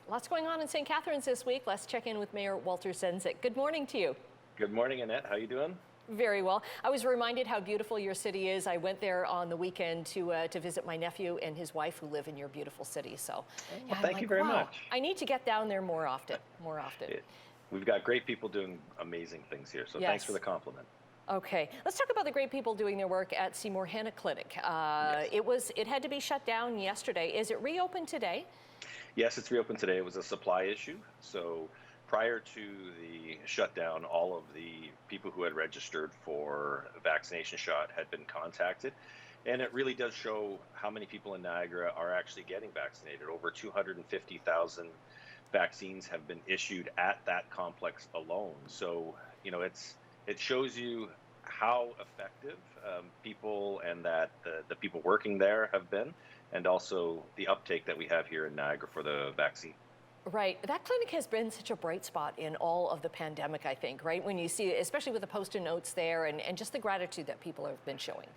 Lots going on in St. Catharines this week. Let's check in with Mayor Walter Sendzik. Good morning to you. Good morning, Annette. How you doing? Very well. I was reminded how beautiful your city is. I went there on the weekend to visit my nephew and his wife who live in your beautiful city. So, yeah, thank you very much. I need to get down there more often. We've got great people doing amazing things here, so Yes. Thanks for the compliment. Okay, let's talk about the great people doing their work at Seymour-Hannah Clinic. Yes. It had to be shut down yesterday. Is it reopened today? Yes, it's reopened today. It was a supply issue. So prior to the shutdown, all of the people who had registered for a vaccination shot had been contacted. And it really does show how many people in Niagara are actually getting vaccinated. Over 250,000 vaccines have been issued at that complex alone. So, it shows you how effective people and that the people working there have been, and also the uptake that we have here in Niagara for the vaccine. Right. That clinic has been such a bright spot in all of the pandemic, I think, right? When you see, especially with the post-it notes there and just the gratitude that people have been showing.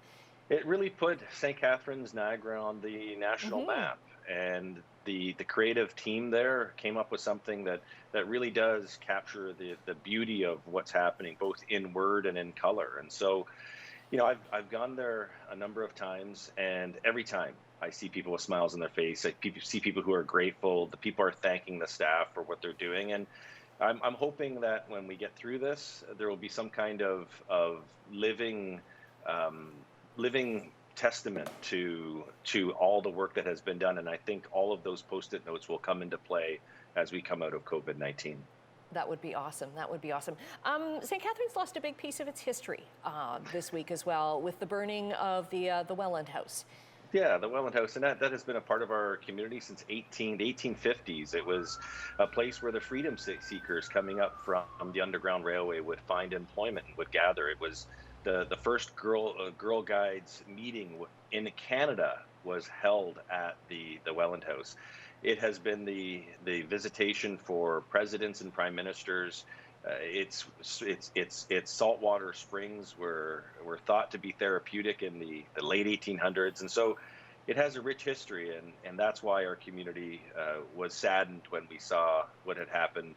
It really put St. Catharines, Niagara on the national map. And the creative team there came up with something that really does capture the beauty of what's happening, both in word and in color. And so, I've gone there a number of times, and every time I see people with smiles on their face. I see people who are grateful. The people are thanking the staff for what they're doing, and I'm hoping that when we get through this, there will be some kind of living testament to all the work that has been done. And I think all of those post-it notes will come into play as we come out of COVID-19. That would be awesome. That would be awesome. St. Catharines lost a big piece of its history this week as well with the burning of the Welland House. Yeah, the Welland House, and that has been a part of our community since the 1850s. It was a place where the freedom seekers coming up from the Underground Railway would find employment and would gather. It was the first Girl Guides meeting in Canada was held at the Welland House. It has been the visitation for presidents and prime ministers. Its saltwater springs were thought to be therapeutic in the late 1800s, and so it has a rich history, and that's why our community was saddened when we saw what had happened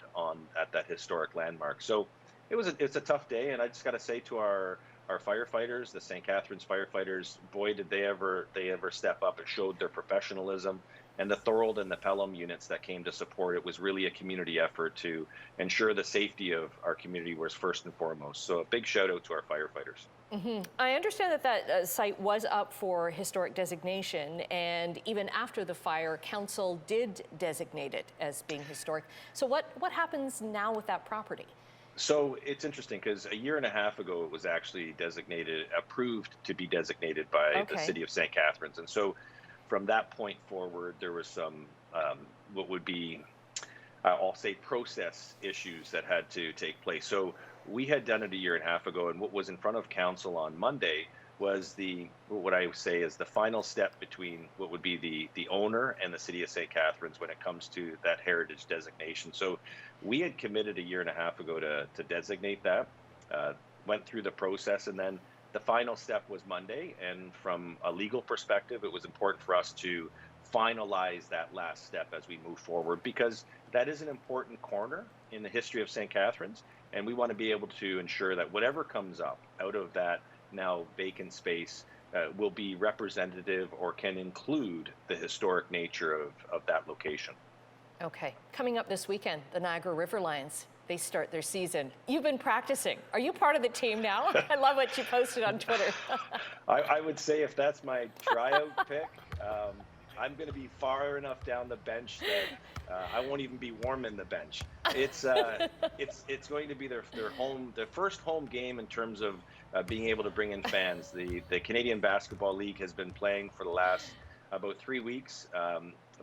at that historic landmark. So it's a tough day, and I just got to say to our firefighters, the St. Catharines firefighters, boy, did they ever step up and showed their professionalism. And the Thorold and the Pelham units that came to support it was really a community effort to ensure the safety of our community was first and foremost. So a big shout out to our firefighters. I understand that site was up for historic designation, and even after the fire, council did designate it as being historic. So what happens now with that property? So it's interesting because a year and a half ago, it was actually approved to be designated by the city of St. Catharines. And so from that point forward, there was some, what would be, I'll say, process issues that had to take place. So we had done it a year and a half ago, and what was in front of council on Monday was what I would say is the final step between what would be the owner and the city of St. Catharines when it comes to that heritage designation. So we had committed a year and a half ago to designate that, went through the process, and then the final step was Monday. And from a legal perspective, it was important for us to finalize that last step as we move forward, because that is an important corner in the history of St. Catharines. And we want to be able to ensure that whatever comes up out of that now vacant space will be representative or can include the historic nature of that location. Okay, coming up this weekend, the Niagara River Lions, they start their season. You've been practicing. Are you part of the team now? I love what you posted on Twitter. I would say if that's my tryout pick, I'm going to be far enough down the bench that I won't even be warming the bench. It's going to be their first home game in terms of being able to bring in fans. The Canadian Basketball League has been playing for the last about 3 weeks.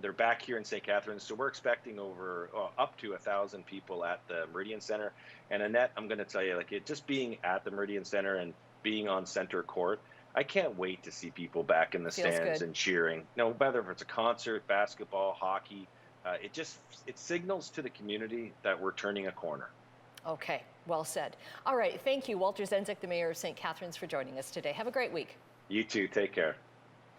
They're back here in St. Catharines, so we're expecting up to 1,000 people at the Meridian Center. And Annette, I'm going to tell you, just being at the Meridian Center and being on center court, I can't wait to see people back in the stands and cheering. Whether it's a concert, basketball, hockey, it signals to the community that we're turning a corner. Okay, well said. All right, thank you, Walter Sendzik, the mayor of St. Catharines, for joining us today. Have a great week. You too. Take care.